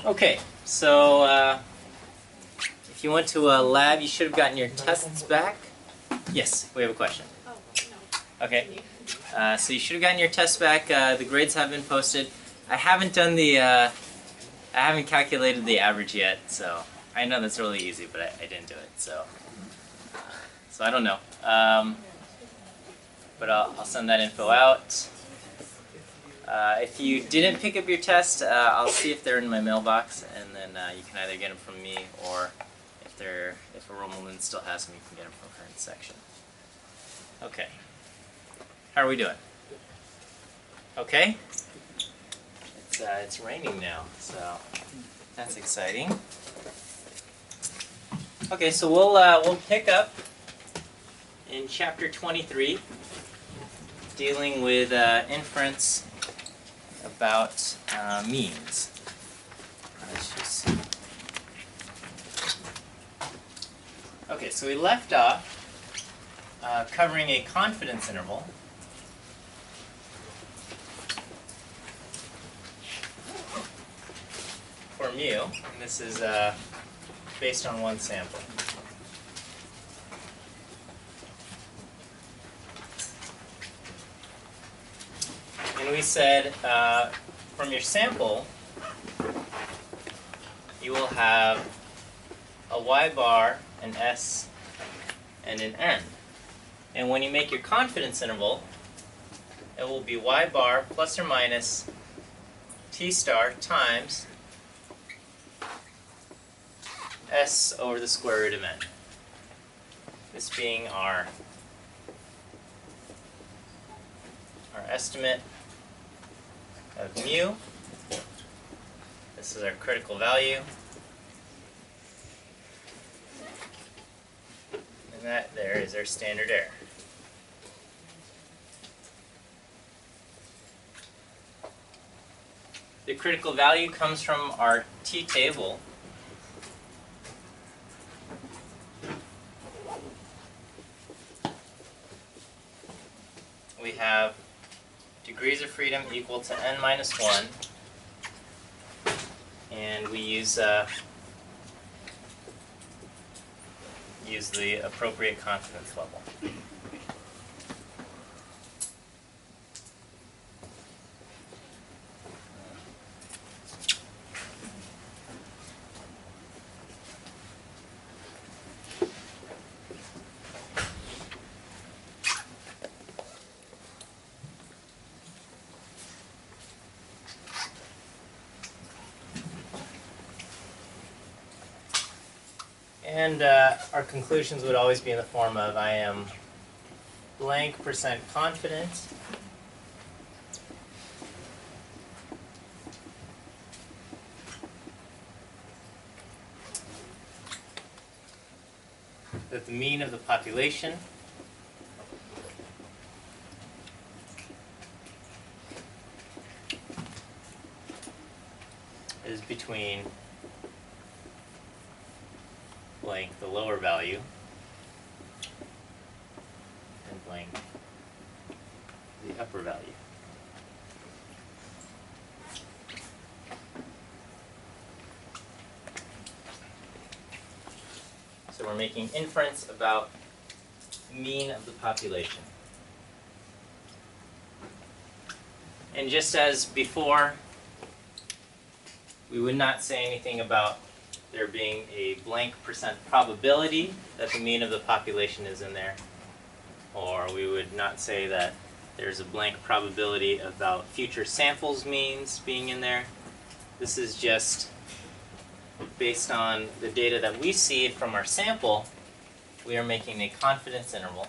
Okay, so if you went to a lab, you should have gotten your tests back. Yes, we have a question. Oh, no. Okay, so you should have gotten your tests back. The grades have been posted. I haven't done the, I haven't calculated the average yet, so I know that's really easy, but I didn't do it, so I don't know. But I'll send that info out. If you didn't pick up your test, I'll see if they're in my mailbox, and then you can either get them from me, or if a Romulan still has them, you can get them from her section. Okay. How are we doing? Okay. It's raining now, so that's exciting. Okay, so we'll pick up in chapter 23, dealing with inference about means. Let's just see. Okay, so we left off covering a confidence interval. For mu, and this is based on one sample. And we said from your sample, you will have a y bar, an s, and an n. And when you make your confidence interval, it will be y bar plus or minus t star times s over the square root of n. This being our estimate of mu. This is our critical value. And that there is our standard error. The critical value comes from our t-table. We have degrees of freedom equal to n minus 1, and we use the appropriate confidence level. And our conclusions would always be in the form of I am blank percent confident that the mean of the population is between blank the lower value and blank the upper value. So we're making inference about mean of the population. And just as before, we would not say anything about there being a blank percent probability that the mean of the population is in there. Or we would not say that there's a blank probability about future samples means being in there. This is just based on the data that we see from our sample. We are making a confidence interval.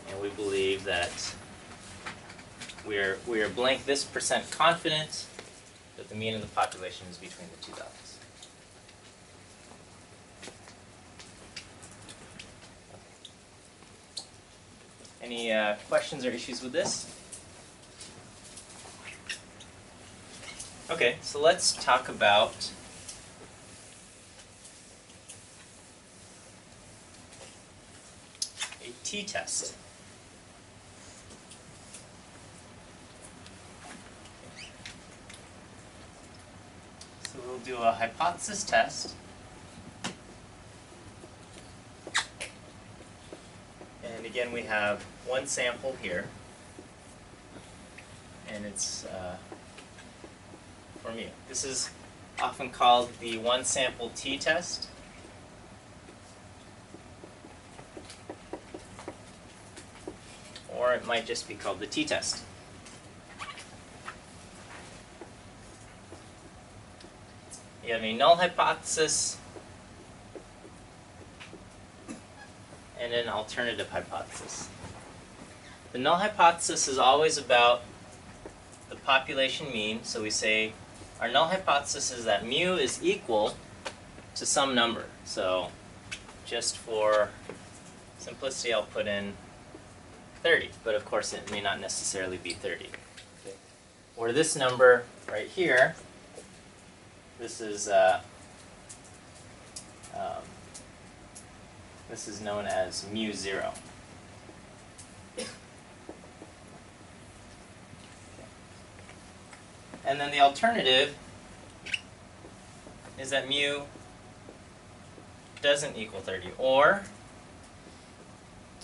And we believe that we are blank this percent confident that the mean of the population is between the two values. Any questions or issues with this? Okay, so let's talk about a t-test. do a hypothesis test. And again, we have one sample here, and it's for mu. This is often called the one sample t-test. Or it might just be called the t-test. You have a null hypothesis and an alternative hypothesis. The null hypothesis is always about the population mean, so we say our null hypothesis is that mu is equal to some number. So just for simplicity, I'll put in 30, but of course it may not necessarily be 30. Okay. Or this number right here, this is known as mu 0. Okay. And then the alternative is that mu doesn't equal 30, or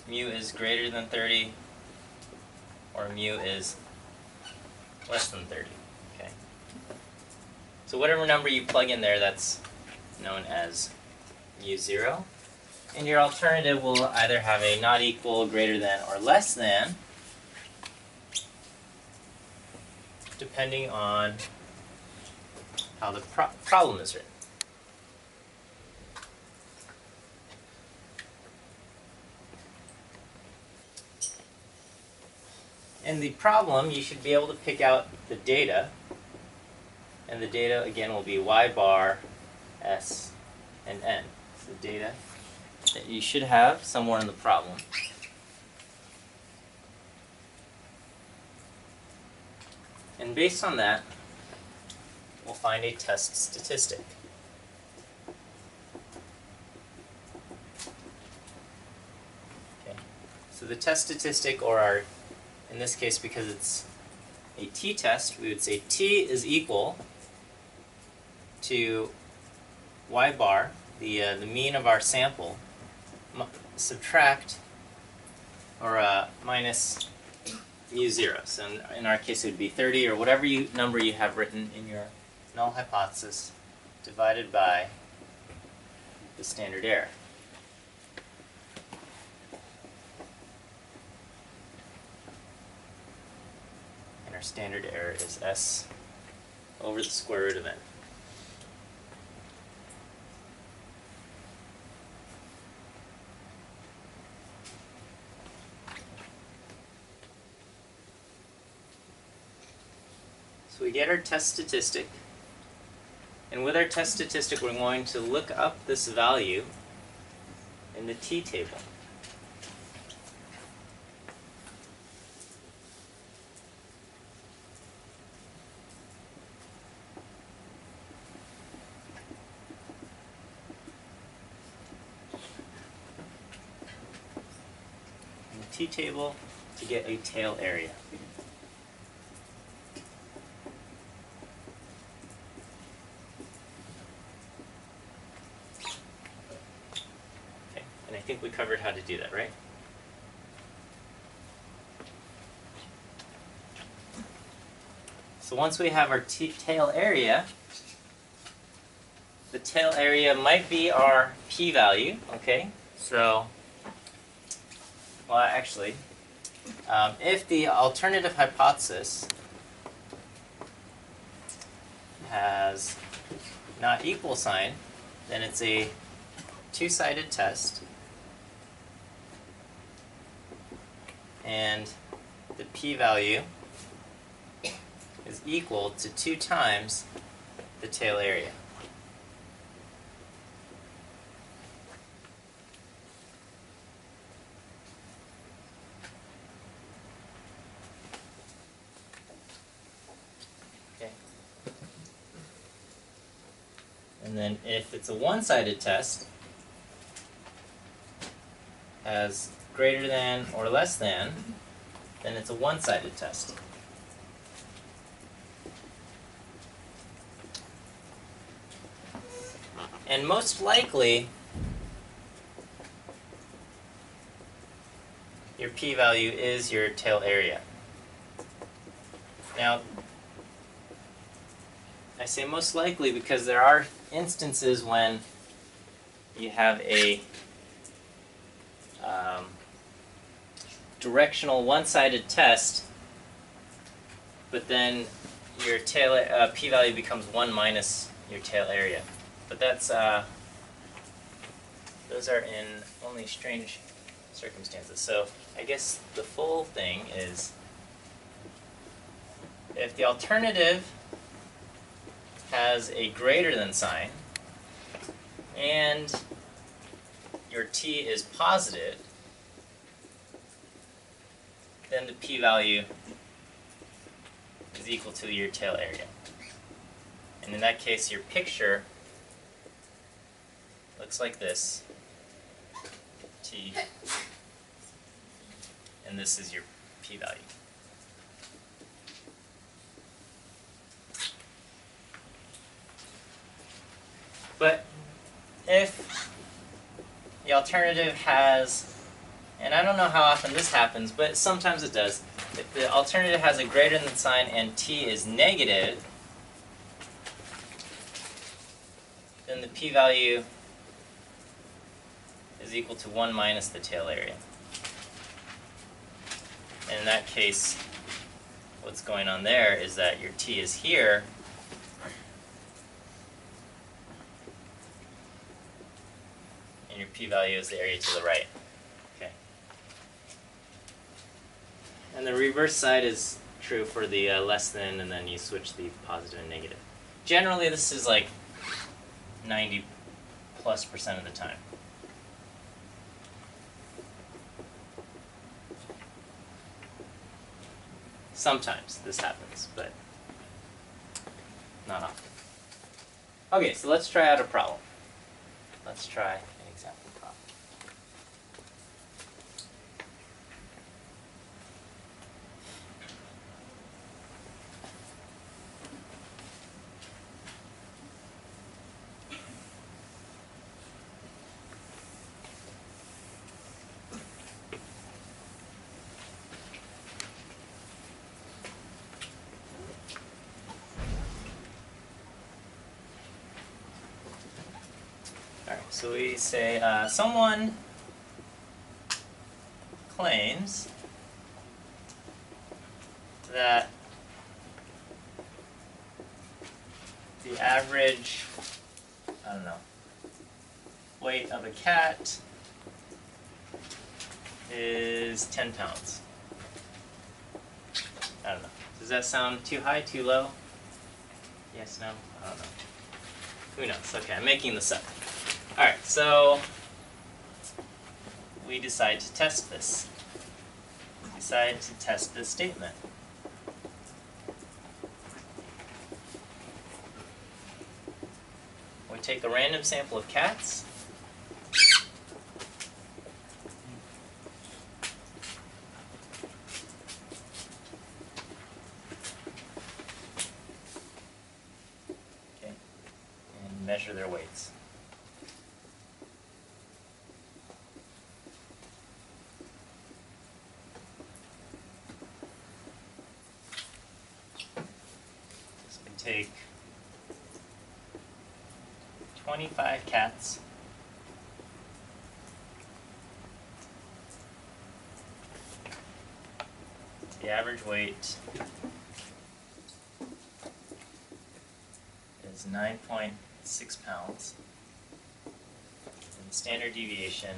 mu is greater than 30, or mu is less than 30. Okay. So whatever number you plug in there, that's known as mu 0. And your alternative will either have a not equal, greater than, or less than, depending on how the problem is written. In the problem, you should be able to pick out the data, and the data again will be y bar, s, and n. It's the data that you should have somewhere in the problem. And based on that, we'll find a test statistic. Okay. So the test statistic, or our, in this case, because it's a t-test, we would say t is equal to y bar, the mean of our sample, subtract, or minus mu 0. So in our case it would be 30, or whatever number you have written in your null hypothesis, divided by the standard error. And our standard error is s over the square root of n. So we get our test statistic, and with our test statistic we're going to look up this value in the t-table. In the t-table to get a tail area. I think we covered how to do that, right? So once we have our tail area, the tail area might be our p-value, okay? So, well actually, if the alternative hypothesis has not equal sign, then it's a two-sided test. And the p-value is equal to 2 times the tail area. Okay. And then if it's a one-sided test, as greater than or less than, then it's a one-sided test. And most likely, your p-value is your tail area. Now, I say most likely because there are instances when you have a directional one-sided test, but then your tail p-value becomes 1 minus your tail area. But that's those are in only strange circumstances. So I guess the full thing is if the alternative has a greater than sign and your t is positive, then the p-value is equal to your tail area. And in that case, your picture looks like this, t, and this is your p-value. But if the alternative has, and I don't know how often this happens, but sometimes it does, if the alternative has a greater than sign and t is negative, then the p-value is equal to 1 minus the tail area. And in that case, what's going on there is that your t is here, and your p-value is the area to the right. Okay. And the reverse side is true for the less than, and then you switch the positive and negative. Generally, this is like 90+% of the time. Sometimes this happens, but not often. Okay, so let's try out a problem. Let's try an example problem. So we say someone claims that the average, I don't know, weight of a cat is 10 pounds. I don't know. Does that sound too high, too low? Yes, no? I don't know. Who knows? Okay, I'm making this up. Alright, so we decide to test this. We decide to test this statement. We take a random sample of cats. Okay, and measure their weights. Take 25 cats, the average weight is 9.6 pounds, and the standard deviation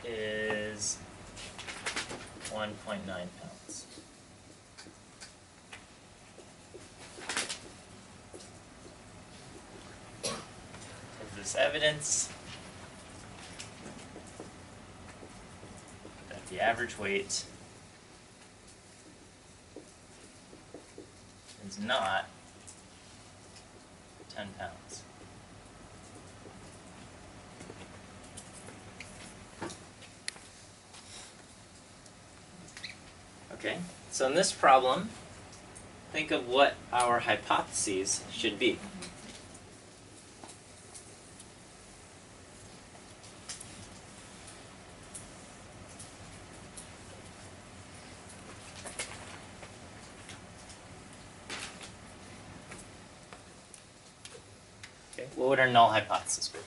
is 1.9 pounds. Is this evidence that the average weight is not 10 pounds? Okay, so in this problem, think of what our hypotheses should be. Okay, what would our null hypothesis be?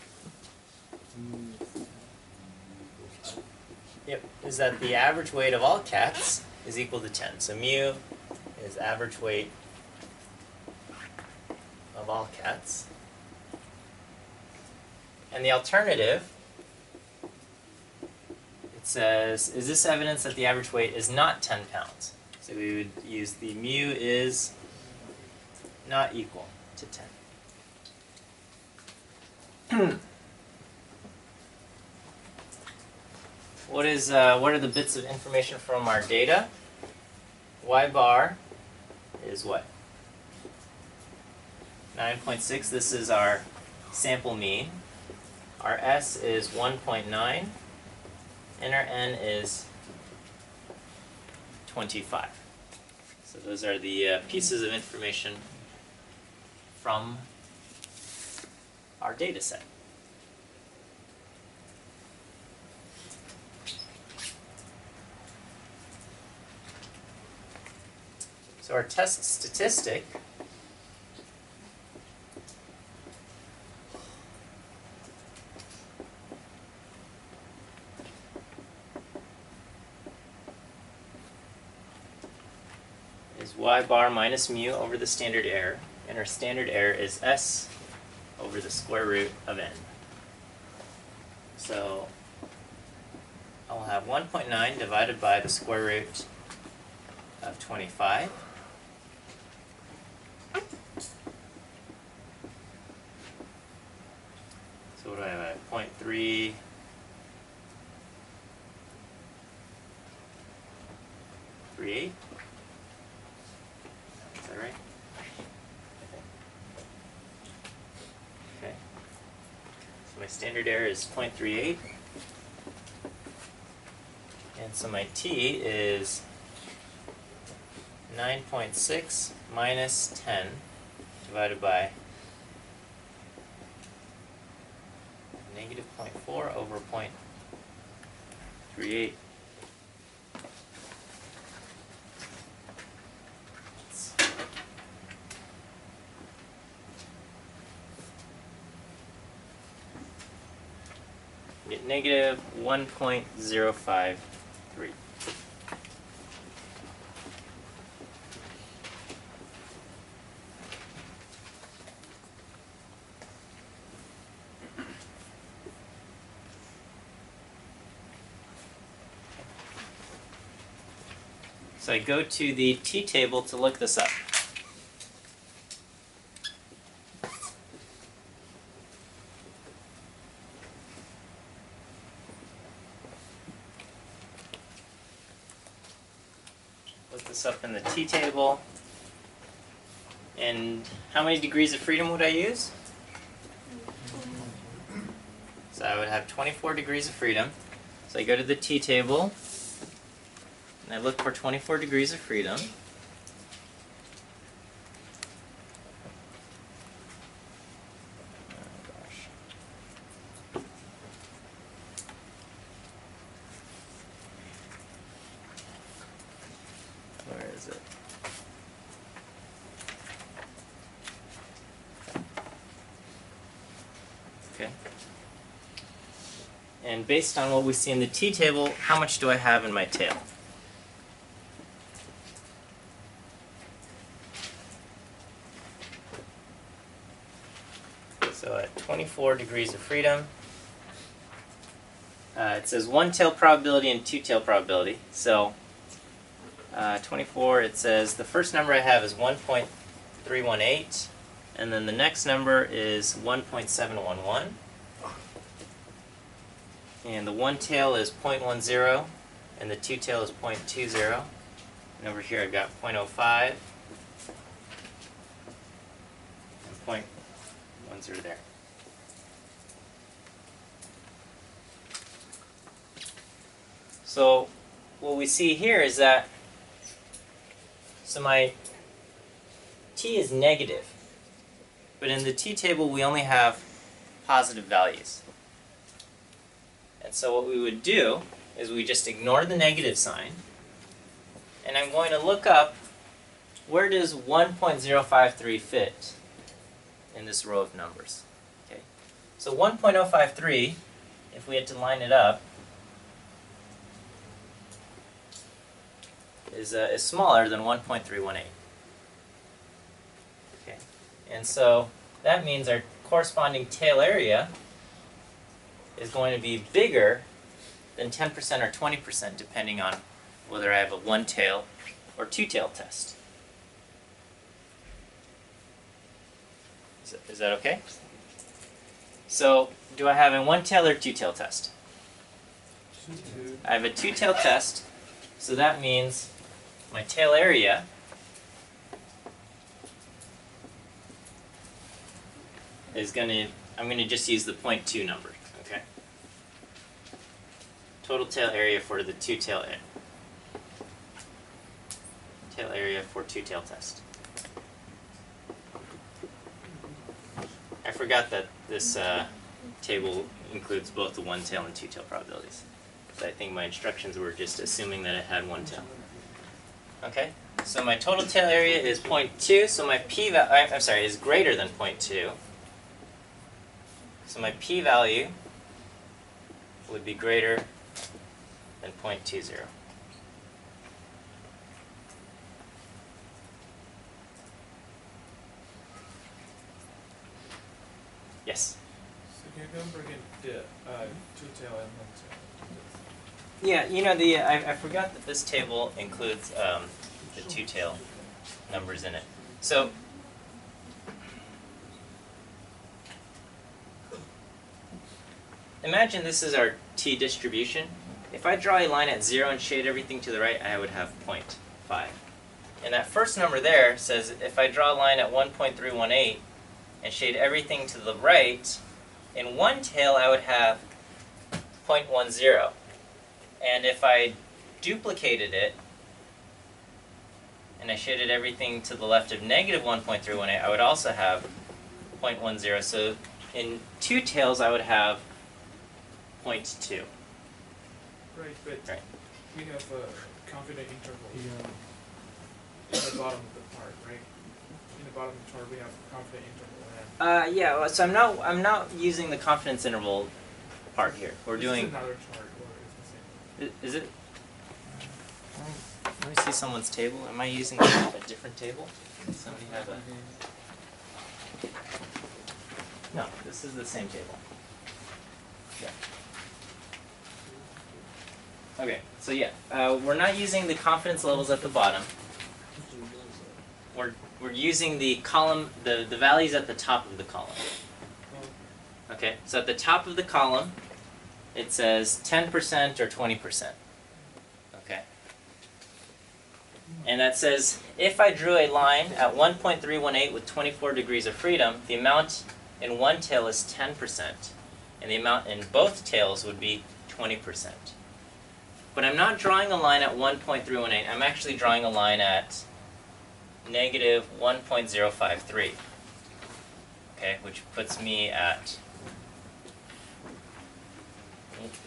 Yep, is that the average weight of all cats is equal to 10. So mu is average weight of all cats. And the alternative, it says, is this evidence that the average weight is not 10 pounds? So we would use the mu is not equal to 10. What are the bits of information from our data? Y bar is what? 9.6. This is our sample mean. Our S is 1.9. And our N is 25. So those are the pieces of information from our data set. So our test statistic is y bar minus mu over the standard error, and our standard error is S over the square root of n. So I'll have 1.9 divided by the square root of 25. So what do I have? 0.338. Is that right? Okay. So my standard error is 0.38. And so my t is 9.6 minus 10 divided by negative 0.4 over 0.38. Get negative 1.053. So I go to the t-table to look this up. Look this up in the t-table. And how many degrees of freedom would I use? So I would have 24 degrees of freedom. So I go to the t-table. And I look for 24 degrees of freedom. Oh gosh. Where is it? Okay. And based on what we see in the t-table, how much do I have in my tail? So at 24 degrees of freedom, it says one tail probability and two tail probability. So 24, it says the first number I have is 1.318, and then the next number is 1.711. And the one tail is 0.10, and the two tail is 0.20. And over here I've got 0.05 and 0.10 there. So what we see here is that, so my t is negative. But in the t-table, we only have positive values. And so what we would do is we just ignore the negative sign. And I'm going to look up, where does 1.053 fit in this row of numbers? Okay. So 1.053, if we had to line it up, is smaller than 1.318. Okay. And so that means our corresponding tail area is going to be bigger than 10% or 20%, depending on whether I have a one-tail or two-tail test. Is that okay? So, do I have a one-tail or two-tail test? I have a two-tail test, so that means my tail area is I'm going to just use the 0.2 number, okay? Total tail area for the two-tail area for two-tail test. I forgot that this table includes both the one-tail and two-tail probabilities. So I think my instructions were just assuming that it had one tail. Okay, so my total tail area is 0.2, so my p-value, is greater than 0.2. So my p-value would be greater than 0.20. Yes? So can you go again the two-tail and one-tail? Yeah, you know, I forgot that this table includes the two-tail numbers in it. So, imagine this is our t distribution. If I draw a line at 0 and shade everything to the right, I would have 0.5. And that first number there says if I draw a line at 1.318 and shade everything to the right, in one tail I would have 0.10. And if I duplicated it, and I shaded everything to the left of negative 1.318, I would also have 0.10. So in two tails, I would have 0.2. Right, but Right. we have a confident interval in the bottom of the part, right? In the bottom of the chart, we have a confident interval. Yeah. Well, so I'm not using the confidence interval part here. We're doing. This is another chart, or is the same? Is it? Let me see someone's table. Am I using a different table? Does somebody have a? No, this is the same table. Yeah. Okay, so yeah, we're not using the confidence levels at the bottom. We're using the column, the values at the top of the column. Okay, so at the top of the column, it says 10% or 20%. Okay. And that says, if I drew a line at 1.318 with 24 degrees of freedom, the amount in one tail is 10%, and the amount in both tails would be 20%. But I'm not drawing a line at 1.318, I'm actually drawing a line at negative 1.053, okay, which puts me at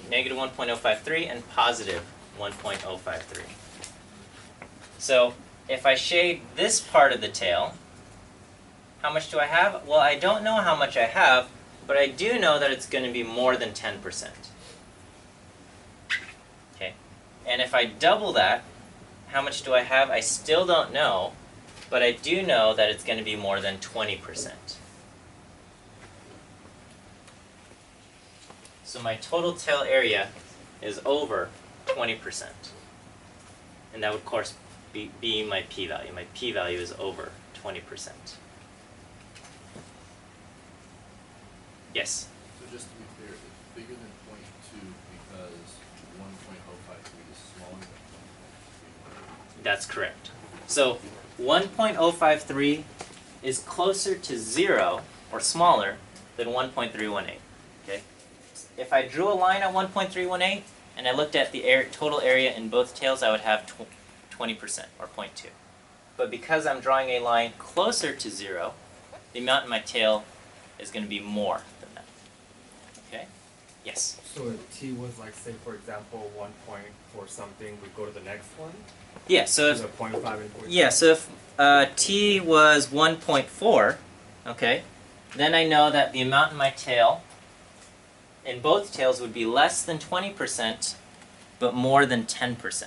negative 1.053 and positive 1.053. So if I shade this part of the tail, how much do I have? Well, I don't know how much I have, but I do know that it's going to be more than 10%. Okay, and if I double that, how much do I have? I still don't know, but I do know that it's going to be more than 20%. So my total tail area is over 20%. And that would, of course, be my p-value. My p-value is over 20%. Yes? So just to be clear, it's bigger than 0.2 because 1.053 is smaller than 0.3. That's correct. So 1.053 is closer to 0 or smaller than 1.318. Okay? If I drew a line at 1.318 and I looked at the total area in both tails, I would have 20% or 0.2. but because I'm drawing a line closer to 0, the amount in my tail is going to be more than that. Okay? Yes? So if t was like, say for example, 1 point or something, we go to the next one? Yeah, so Is if, it 0.5 and 0.5? yeah, so if t was 1.4, okay, then I know that the amount in my tail in both tails would be less than 20%, but more than 10%.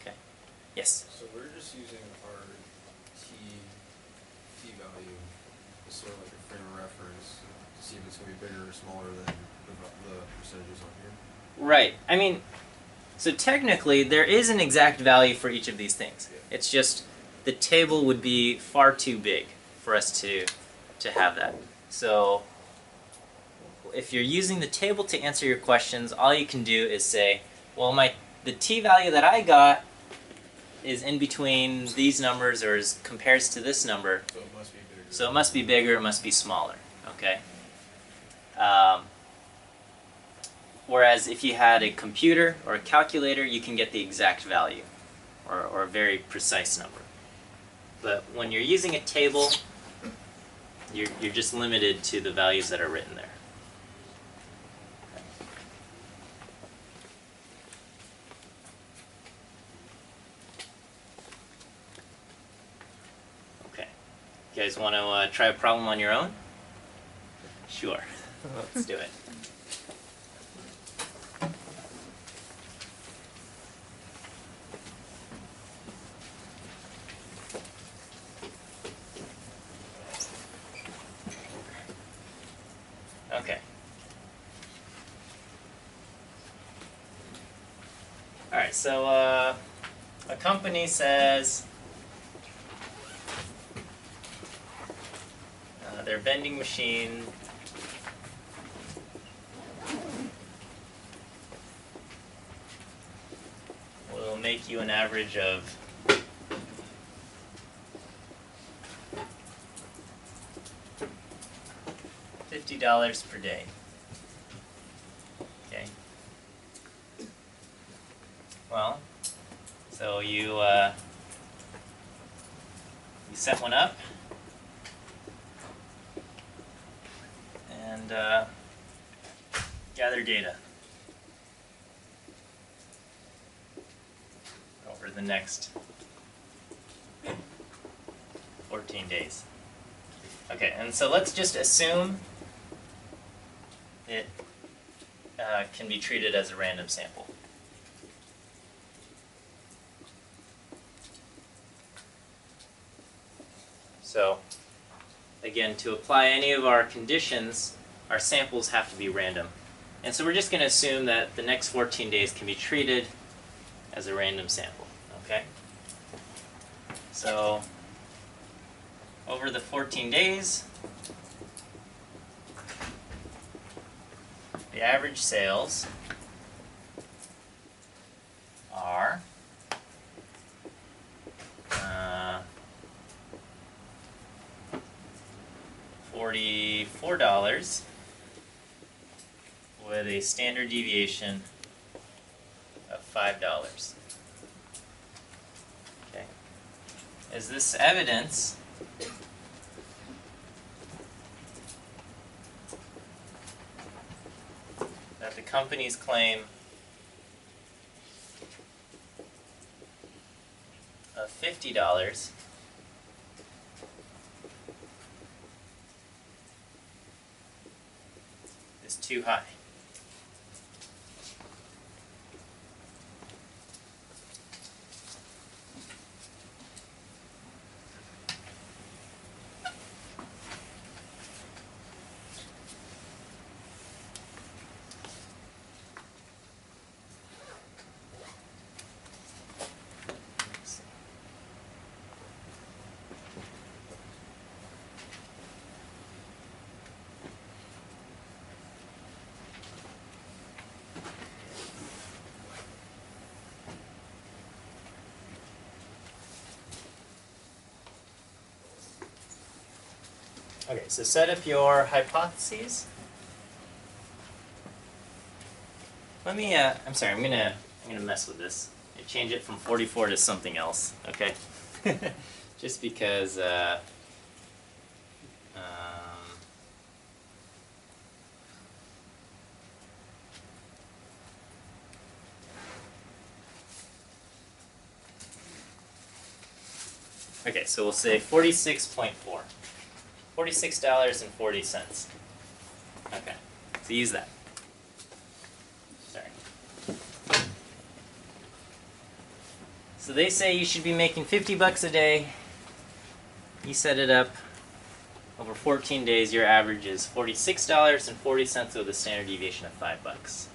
Okay. Yes? So we're just using our t value as sort of like a frame of reference to see if it's going to be bigger or smaller than the percentages on here. Right. I mean, so technically there is an exact value for each of these things. Yeah. It's just the table would be far too big for us to have that. So if you're using the table to answer your questions, all you can do is say, well, the t value that I got is in between these numbers, or compares to this number. So it must be bigger. So it must be bigger, it must be smaller. Okay? Whereas if you had a computer or a calculator, you can get the exact value, or a very precise number. But when you're using a table, you're just limited to the values that are written there. Okay. You guys want to try a problem on your own? Sure. Let's do it. Okay. Alright, so a company says their vending machine will make you an average of $50 per day. Okay. Well, so you set one up and gather data over the next 14 days. Okay, and so let's just assume it can be treated as a random sample. So, again, to apply any of our conditions, our samples have to be random. And so we're just going to assume that the next 14 days can be treated as a random sample. Okay? So, over the 14 days, the average sales are $44 with a standard deviation of $5. Okay. Is this evidence that the company's claim of $50 is too high? Okay, so set up your hypotheses. Let me, I'm sorry, I'm gonna mess with this. Change it from 44 to something else, okay? just because okay, so we'll say 46.4. $46.40. Okay, so use that. Sorry. So they say you should be making 50 bucks a day. You set it up over 14 days. Your average is $46.40 with a standard deviation of $5.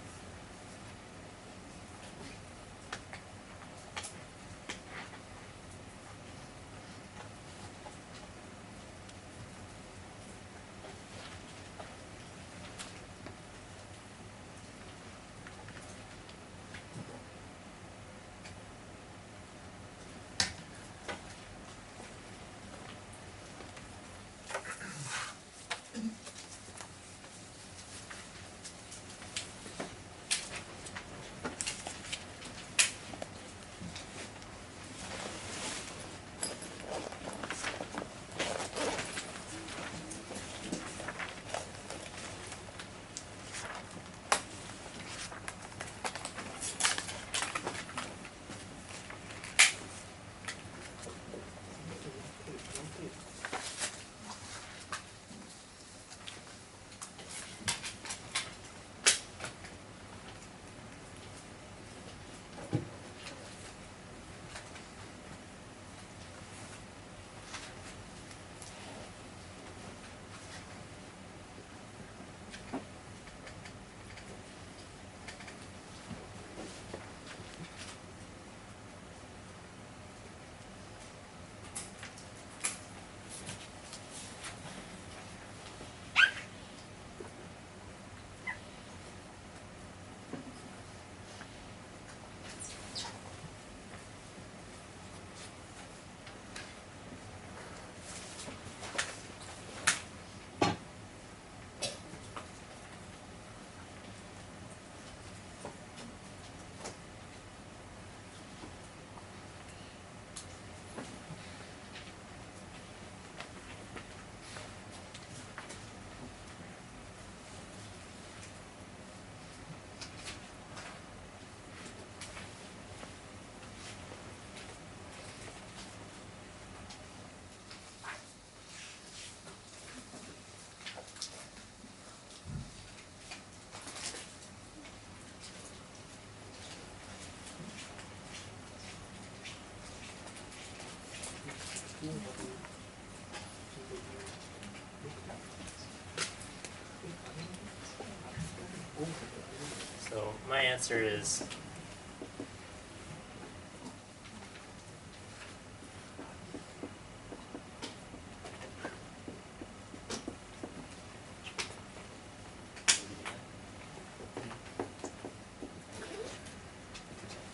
So my answer is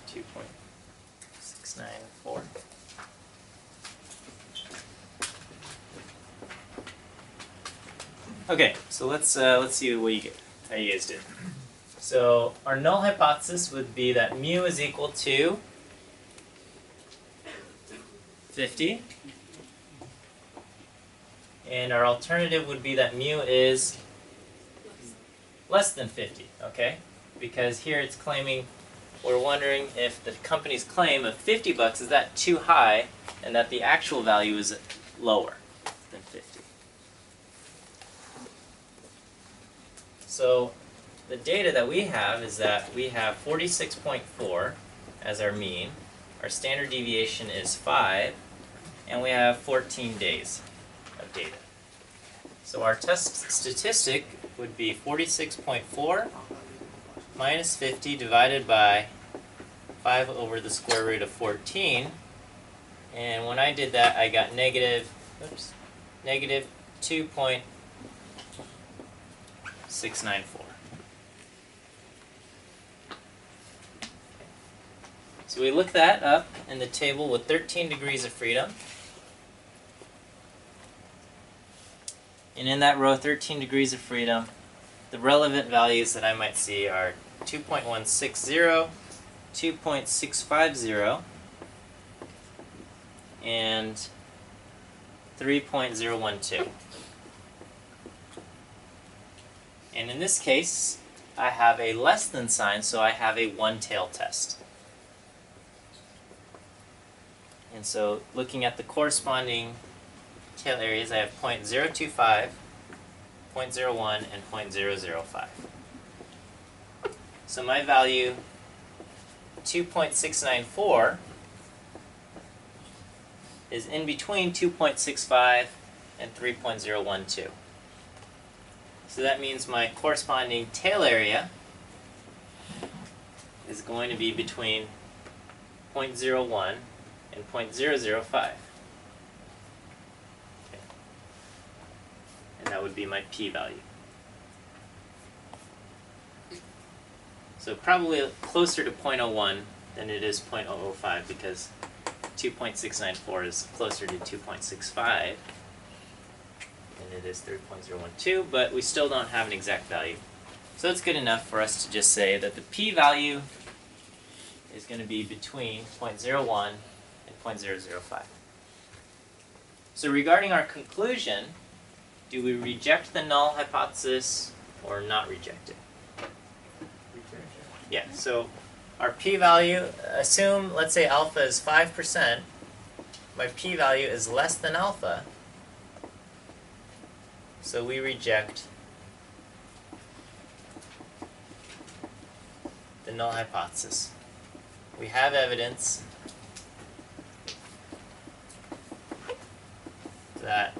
$2.694. Okay, so let's see what you get, how you guys did. So our null hypothesis would be that mu is equal to 50, and our alternative would be that mu is less than 50. Okay, because here it's claiming, we're wondering if the company's claim of 50 bucks is that too high, and that the actual value is lower than 50. So the data that we have is that we have 46.4 as our mean, our standard deviation is 5, and we have 14 days of data. So our test statistic would be 46.4 minus 50 divided by 5 over the square root of 14, and when I did that I got negative 2.694. So we look that up in the table with 13 degrees of freedom. And in that row, 13 degrees of freedom, the relevant values that I might see are 2.160, 2.650, and 3.012. And in this case, I have a less than sign, so I have a one-tail test. And so looking at the corresponding tail areas, I have 0.025, 0.01, and 0.005. So my value, 2.694, is in between 2.65 and 3.012. So that means my corresponding tail area is going to be between 0.01 and 0.005. Okay. And that would be my p-value. So probably closer to 0.01 than it is 0.005 because 2.694 is closer to 2.65 than it is 3.012, but we still don't have an exact value. So it's good enough for us to just say that the p-value is going to be between 0.01 and 0.005. So regarding our conclusion, do we reject the null hypothesis or not reject it? Yeah, so our p-value, assume, let's say alpha is 5%, my p-value is less than alpha, so we reject the null hypothesis. We have evidence that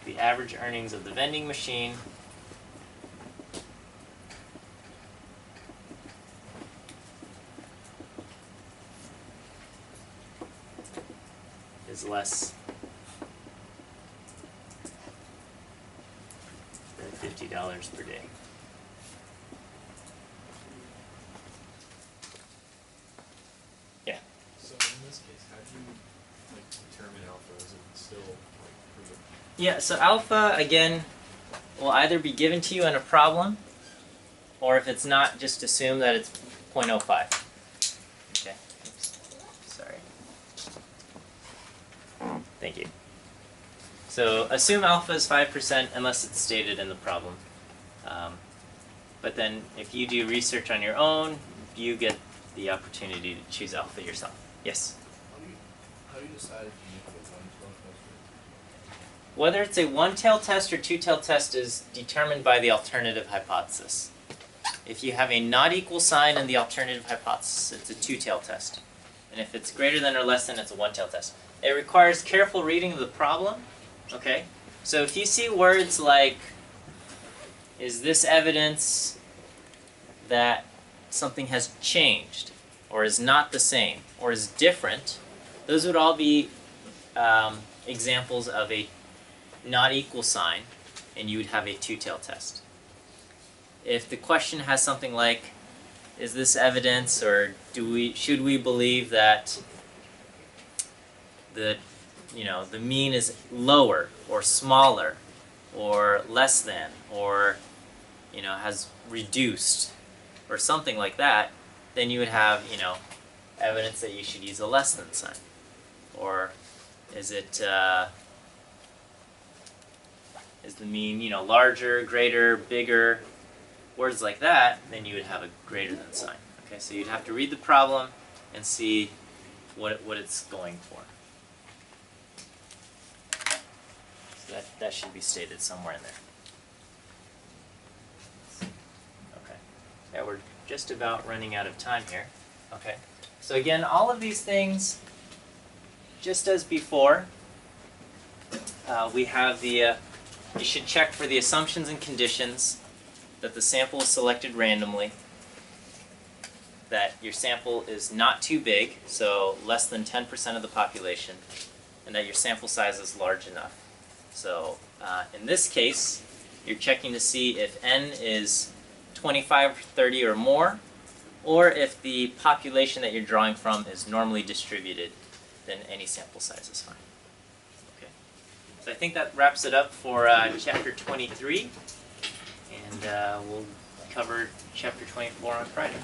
the average earnings of the vending machine is less than $50 per day. Yeah. So in this case, how do you determine alpha? Is it still prove it? Yeah, so alpha, again, will either be given to you in a problem, or if it's not, just assume that it's 0.05. Okay. Oops. Sorry. Thank you. So assume alpha is 5% unless it's stated in the problem. But then if you do research on your own, you get the opportunity to choose alpha yourself. Yes? How do you decide if you make it a one-tail test? Whether it's a one-tail test or two-tail test is determined by the alternative hypothesis. If you have a not equal sign in the alternative hypothesis, it's a two-tail test. And if it's greater than or less than, it's a one-tail test. It requires careful reading of the problem. Okay? So if you see words like, is this evidence that something has changed, or is not the same, or is different, those would all be examples of a not equal sign, and you would have a two-tail test. If the question has something like, is this evidence, or should we believe that the mean is lower or smaller or less than or has reduced or something like that, then you would have evidence that you should use a less than sign. Or is it is the mean larger, greater, bigger, words like that, then you would have a greater than sign. Okay, so you'd have to read the problem and see what it's going for. So that should be stated somewhere in there. Okay. Yeah, we're just about running out of time here. Okay. So again, all of these things, just as before, we have the, you should check for the assumptions and conditions, that the sample is selected randomly, that your sample is not too big, so less than 10% of the population, and that your sample size is large enough. So in this case, you're checking to see if n is 25, 30, or more, or if the population that you're drawing from is normally distributed, then any sample size is fine. Okay. So I think that wraps it up for chapter 23, and we'll cover chapter 24 on Friday.